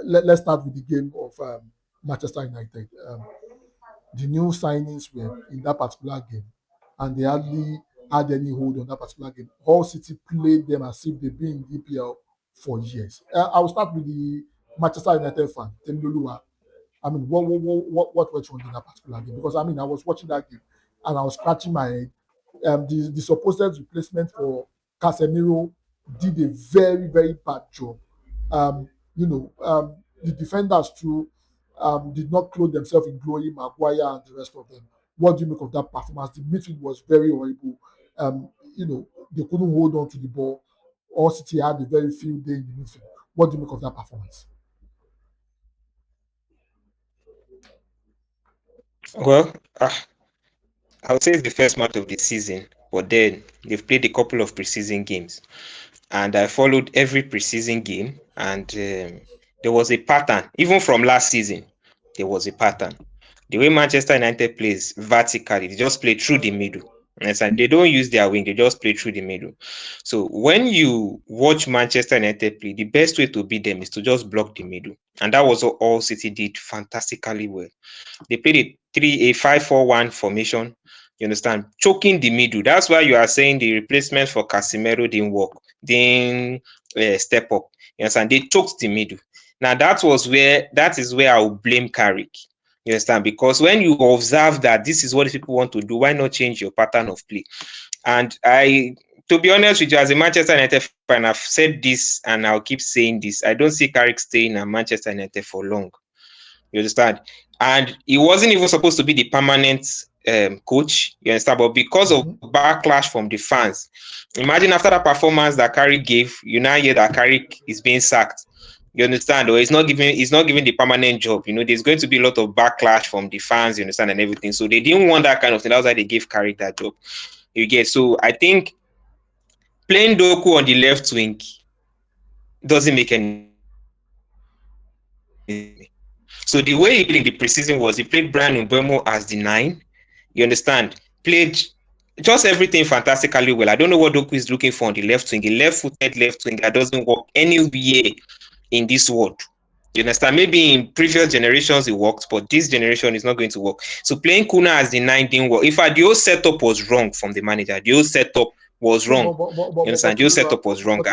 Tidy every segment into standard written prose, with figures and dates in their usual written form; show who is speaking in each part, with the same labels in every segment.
Speaker 1: let's start with the game of Manchester United. The new signings were in that particular game, and they hardly had any hold on that particular game. Hull City played them as if they've been in the EPL for years. I will start with the Manchester United fan, Temiloluwa. I mean, what went wrong in that particular game? Because I mean, I was watching that game and I was scratching my head. The supposed replacement for Casemiro did a very very bad job. The defenders too did not clothe themselves in glory. Maguire and the rest of them. What do you make of that performance? The midfield was very horrible. They couldn't hold on to the ball. All City had a very field day in the midfield. What do you make of that performance?
Speaker 2: Well, I would say it's the first match of the season, but then they've played a couple of preseason games, and I followed every preseason game, and there was a pattern. Even from last season, there was a pattern. The way Manchester United plays vertically, they just play through the middle. And they don't use their wing, they just play through the middle. So when you watch Manchester United play, the best way to beat them is to just block the middle. And that was what all City did fantastically well. They played a 5-4-1 formation. You understand? Choking the middle. That's why you are saying the replacement for Casemiro didn't work, didn't step up. You understand? They choked the middle. Now that is where I will blame Carrick. You understand? Because when you observe that this is what people want to do, why not change your pattern of play? And to be honest with you, as a Manchester United fan, I've said this and I'll keep saying this. I don't see Carrick staying at Manchester United for long. You understand? And he wasn't even supposed to be the permanent coach. You understand? But because of backlash from the fans, imagine after that performance that Carrick gave, you now hear that Carrick is being sacked. You understand? Or he's not given the permanent job. There's going to be a lot of backlash from the fans, you understand, and everything. So they didn't want that kind of thing. That's why they gave Carrick that job. You get? So I think playing Doku on the left wing doesn't make any sense. So the way he played in the preseason was he played Brian Mbeumo as the 9. You understand? Played just everything fantastically well. I don't know what Doku is looking for on the left wing. A left-footed left wing that doesn't work anywhere in this world. You understand? Maybe in previous generations it worked, but this generation is not going to work. So playing Kuna as the 9 didn't work. In fact, the whole setup was wrong from the manager. The whole setup was wrong. You understand? The whole setup was wrong.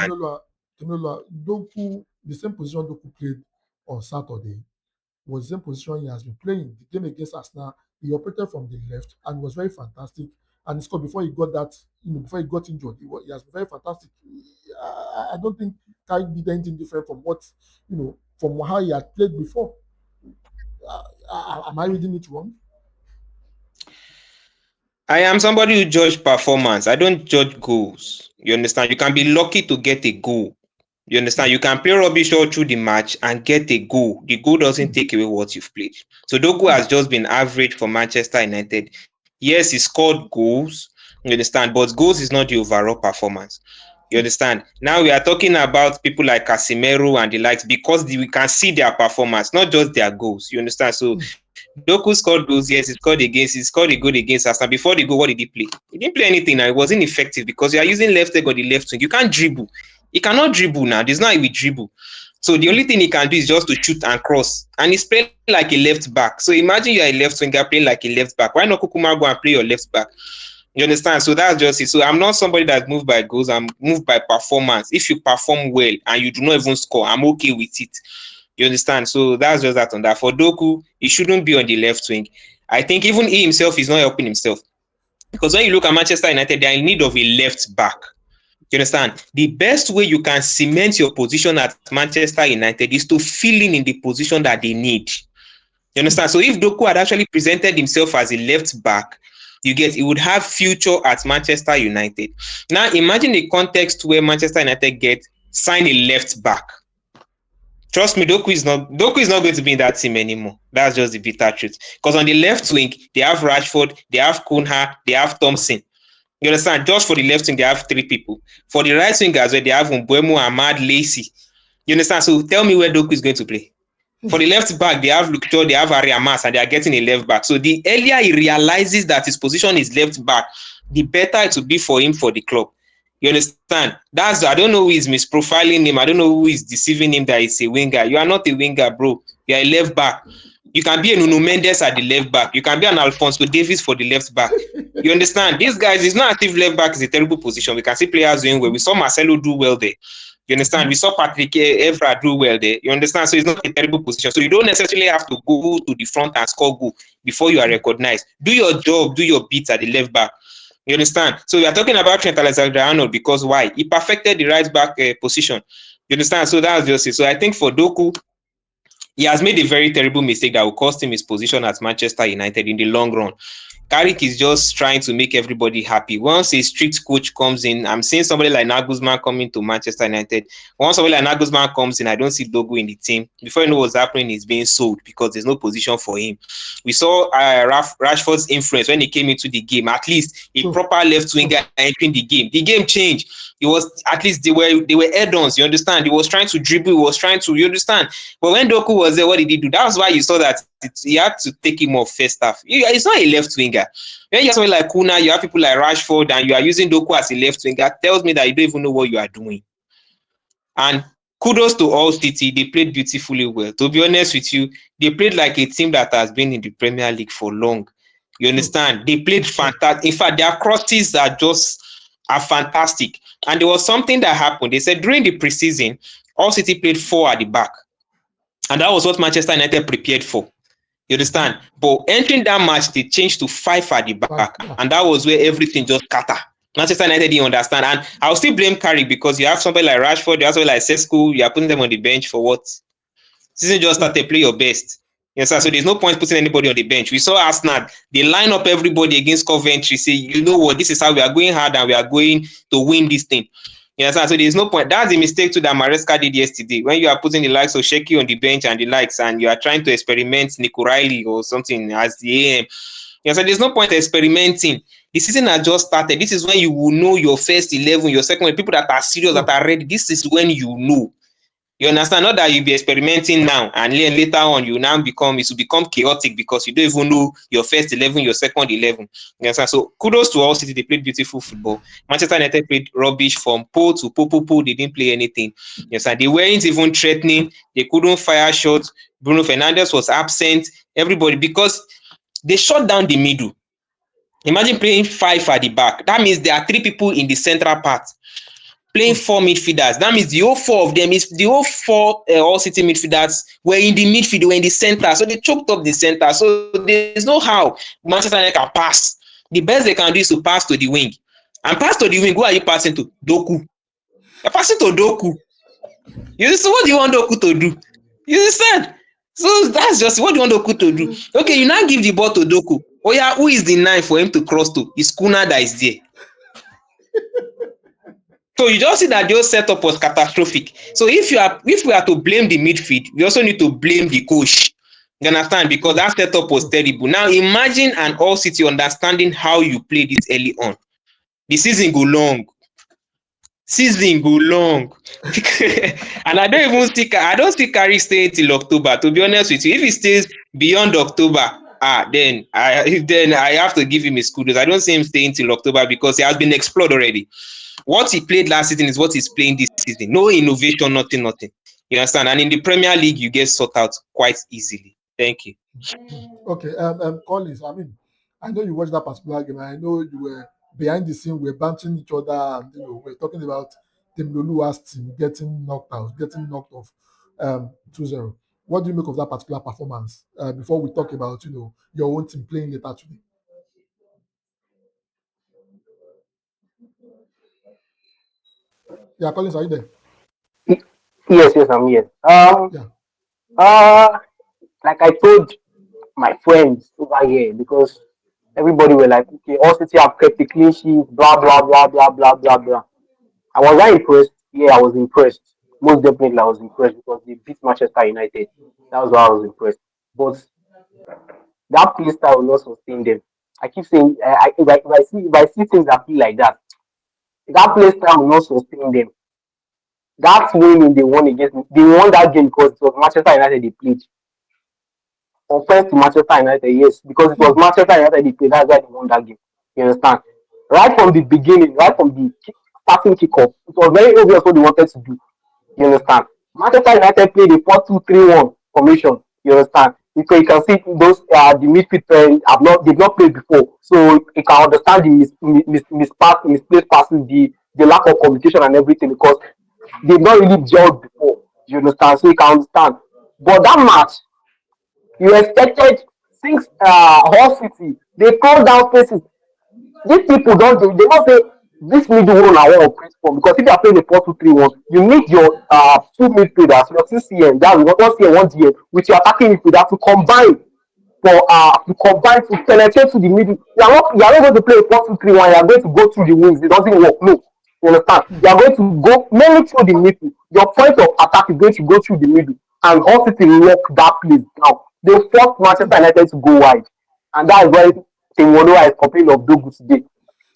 Speaker 1: Doku, the same position Doku played on Saturday was the same position he has been playing. The game against Arsenal, he operated from the left and was very fantastic. And he scored before he got that, before he got injured. He has been very fantastic. I don't think Kai did anything different from what, from how he had played before. Am I reading it wrong?
Speaker 2: I am somebody who judges performance. I don't judge goals. You understand? You can be lucky to get a goal. You understand? You can play rubbish all through the match and get a goal. The goal doesn't take away what you've played. So Doku has just been average for Manchester United. Yes, he scored goals. You understand? But goals is not the overall performance. You understand? Now we are talking about people like Casemiro and the likes because we can see their performance, not just their goals. You understand? So Doku scored goals. Yes, he scored a goal against Arsenal. Before the goal, what did he play? He didn't play anything now. It wasn't effective because you are using left leg or the left wing. You can't dribble. He cannot dribble now. There's not a dribble. So the only thing he can do is just to shoot and cross. And he's playing like a left back. So imagine you're a left winger playing like a left back. Why not Kukuma go and play your left back? You understand? So that's just it. So I'm not somebody that's moved by goals. I'm moved by performance. If you perform well and you do not even score, I'm okay with it. You understand? So that's just that on that. For Doku, he shouldn't be on the left wing. I think even he himself is not helping himself. Because when you look at Manchester United, they are in need of a left back. You understand? The best way you can cement your position at Manchester United is to fill in the position that they need. You understand? So if Doku had actually presented himself as a left back, he would have future at Manchester United. Now imagine a context where Manchester United sign a left back. Trust me, Doku is not going to be in that team anymore. That's just the bitter truth. Because on the left wing, they have Rashford, they have Cunha, they have Thompson. You understand? Just for the left wing, they have 3 people. For the right wing as well, they have Mbeumo, Ahmad, Lacey. You understand? So tell me where Doku is going to play. For the left back, they have Luke Shaw, they have Ariamas, and they are getting a left back. So the earlier he realizes that his position is left back, the better it will be for him for the club. You understand? That's I don't know who is misprofiling him. I don't know who is deceiving him that he's a winger. You are not a winger, bro. You are a left back. You can be a Nuno Mendes at the left back. You can be an Alfonso Davies for the left back. You understand? These guys, it's not active left back is a terrible position. We can see players doing well. We saw Marcelo do well there. You understand? We saw Patrick Evra do well there. You understand? So it's not a terrible position. So you don't necessarily have to go to the front and score goal before you are recognized. Do your job, do your beats at the left back. You understand? So we are talking about Trent Alexander-Arnold because why? He perfected the right back position. You understand? So that's just it. So I think for Doku, he has made a very terrible mistake that will cost him his position at Manchester United in the long run. Carrick is just trying to make everybody happy. Once a strict coach comes in, I'm seeing somebody like Nagelsmann coming to Manchester United. Once somebody like Nagelsmann comes in, I don't see Dogu in the team. Before you know what's happening, he's being sold because there's no position for him. We saw Rashford's influence when he came into the game. At least a proper left winger entering the game. The game changed. It was at least they were add-ons. You understand? He was trying to dribble. He was trying to. You understand? But when Doku was there, what did he do? That was why you saw that he had to take him off first half. He's not a left winger. When you have somebody like Kuna, you have people like Rashford, and you are using Doku as a left winger, tells me that you don't even know what you are doing. And kudos to all City, they played beautifully well. To be honest with you, they played like a team that has been in the Premier League for long. You understand? They played fantastic. In fact, their crosses are fantastic. And there was something that happened. They said during the preseason, all City played 4 at the back. And that was what Manchester United prepared for. You understand? But entering that match, they changed to 5 at the back. And that was where everything just scattered. Manchester United didn't understand. And I'll still blame Carrick because you have somebody like Rashford, you have somebody like Sesko, you are putting them on the bench for what? Season just started, play your best. Yes, sir. So there's no point putting anybody on the bench. We saw Arsenal, they line up everybody against Coventry, say, you know what, this is how we are going hard and we are going to win this thing. Yes, sir. So there's no point. That's the mistake too that Maresca did yesterday. When you are putting the likes of Shecky on the bench and the likes, and you are trying to experiment Nick O'Reilly or something as the AM. Yes, so there's no point experimenting. The season has just started. This is when you will know your first 11, your second 11, people that are serious, that are ready. This is when you know. You understand? Not that you'll be experimenting now and then later on it will become chaotic because you don't even know your first 11, your second 11. You understand? So kudos to all City. They played beautiful football. Manchester United played rubbish from pole to pole. They didn't play anything. You understand? They weren't even threatening. They couldn't fire shots. Bruno Fernandes was absent. Everybody, because they shut down the middle. Imagine playing 5 at the back. That means there are 3 people in the central part playing 4 midfielders. That means the whole 4 of them, is the whole 4 all City midfielders were in the midfield, were in the center. So they choked up the center. So there's no how Manchester United can pass. The best they can do is to pass to the wing. And pass to the wing, who are you passing to? Doku. You're passing to Doku. So what do you want Doku to do? You understand? So that's just what do you want Doku to do. Okay, you now give the ball to Doku. Oh yeah, who is the 9 for him to cross to? It's Kuna that is there. So you just see that the whole setup was catastrophic. So if we are to blame the midfield, we also need to blame the coach. You understand? Because that setup was terrible. Now imagine an all City understanding how you play this early on. The season go long. And I don't see Carrick staying till October. To be honest with you, if he stays beyond October, then I have to give him his kudos. I don't see him staying till October because he has been explored already. What he played last season is what he's playing this season. No innovation, nothing. You understand? And in the Premier League, you get sought out quite easily. Thank you.
Speaker 1: Okay, Collins, I mean, I know you watched that particular game. I know you were behind the scene, we're bouncing each other, and we're talking about Tim Lulua's team getting knocked off 2-0. What do you make of that particular performance? Before we talk about your own team playing later today. Yeah, Collins, are you there?
Speaker 3: Yes, I'm here.
Speaker 1: Yeah.
Speaker 3: Like I told my friends over here, because everybody were like, okay, all City have kept the clean sheet, blah blah blah blah blah blah blah. I was not impressed. Yeah, I was impressed. Most definitely, I was impressed because they beat Manchester United. That was why I was impressed. But that play style will not sustain them. I keep saying, if I see things that feel like that, that play style will not sustain them. That winning they won against me, they won that game because it was Manchester United they played. Offense to Manchester United, yes, because it was Manchester United they played. That's why they won that game. You understand? Right from the beginning, right from the starting kickoff. It was very obvious what they wanted to do. You understand? Manchester United played a 4-2-3-1 formation. You understand? Because you can see those the midfield have not they've not played before, so you can understand the misplaced passes, the lack of communication and everything because they've not really gelled before. You understand? So you can understand. But that match, you expected since Hull City they closed down spaces. These people they don't say this middle one I want to operate from because if you are playing a 4-2-3-1, you need your two midfielders, your two CM, that's one CM, one DM, with your attacking midfielder to combine to penetrate to the middle. You are not going to play a 4-2-3-1, you are going to go through the wings. It doesn't work. No. You understand? You are going to go mainly through the middle. Your point of attack is going to go through the middle. And Hull City lock that place down. They forced Manchester United to go wide. And that is why Teimonoa is complaining of Dogu today.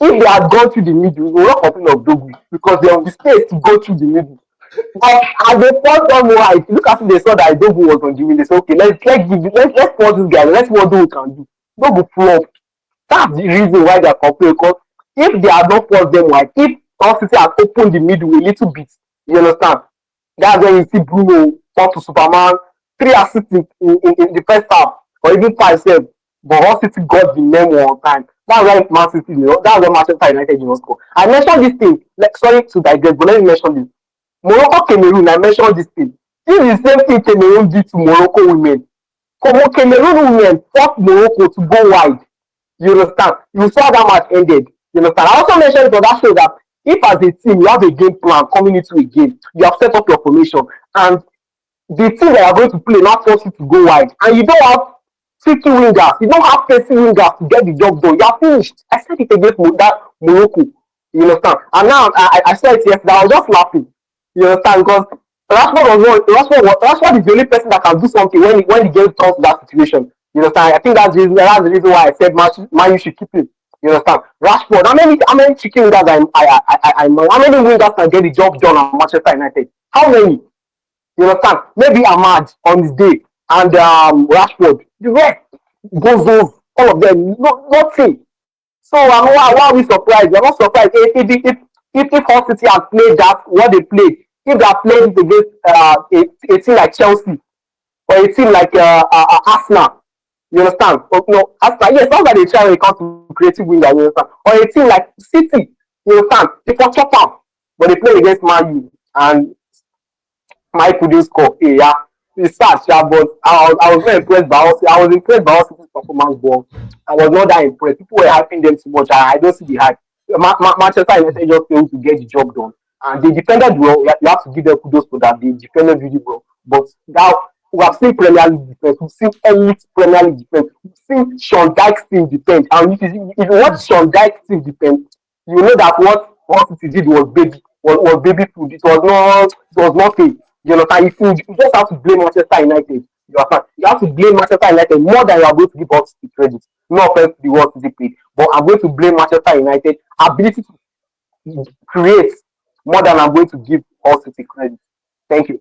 Speaker 3: If they had gone through the middle, we will not complain of Dogu because they have the space to go through the middle. But as they forced them wide, look at it, they saw that Dogu was on the wing. They said, okay, let's force this guy. Let's see what Dogu can do. Dogu flopped. That's the reason why they are complaining. Because if they had not forced them wide, if Hull City had opened the middle a little bit, you understand? That's when you see Bruno turn to Superman, 3 assists in the first half, or even 5 7. But Hull City got the name one time. That's why Man City, that's why Manchester United did not score. I mentioned this thing. Sorry to digress, but let me mention this. Morocco Cameroon, I mentioned this thing. This is the same thing Cameroon did to Morocco women. Cameroon women forced Morocco to go wide. You understand? You saw that match ended. You understand? I also mentioned it on that show that if as a team you have a game plan coming into a game, you have set up your formation, and the team that you are going to play now force you to go wide, and you don't have 50 wingers, you don't have 30 wingers to get the job done. You are finished. I said it against that Morocco. You understand? And now I said it yesterday. I was just laughing. You understand? Because Rashford is the only person that can do something when the game comes to that situation. You understand? I think that's the reason why I said Man U should keep him. You understand? Rashford, how many chicken wingers I know? How many wingers can get the job done at Manchester United? How many? You understand? Maybe Ahmad on his day and Rashford. The rest, Bozos, all of them, nothing. So why are we surprised? We're not surprised if Hull City had played that what they played. If they had played it against a team like Chelsea or a team like Arsenal, you understand? Or, Arsenal, yes, not that they try when it comes to creative winger, you understand? Or a team like City, you understand? They can chop out, but they played against Man U and Mike couldn't score. Hey, yeah, it's sad, yeah, but I was very impressed by us. I was impressed by us City's performance, but I was not that impressed. People were hyping them too much. I don't see the hype. Manchester United just failed to get the job done, and they defended well. You have to give them kudos for that. They defended really well. But now we have seen Premier League defense. We've seen elite Premier League defense. We've seen Sean Dyche's team defend. And if you watch Sean Dyche's team defend, you know that what City did was baby food. It was nothing. You know, if you just have to blame Manchester United. You have to blame Manchester United more than you are going to give us the credit. No offense to the work they played, but I'm going to blame Manchester United ability to create more than I'm going to give us the credit. Thank you.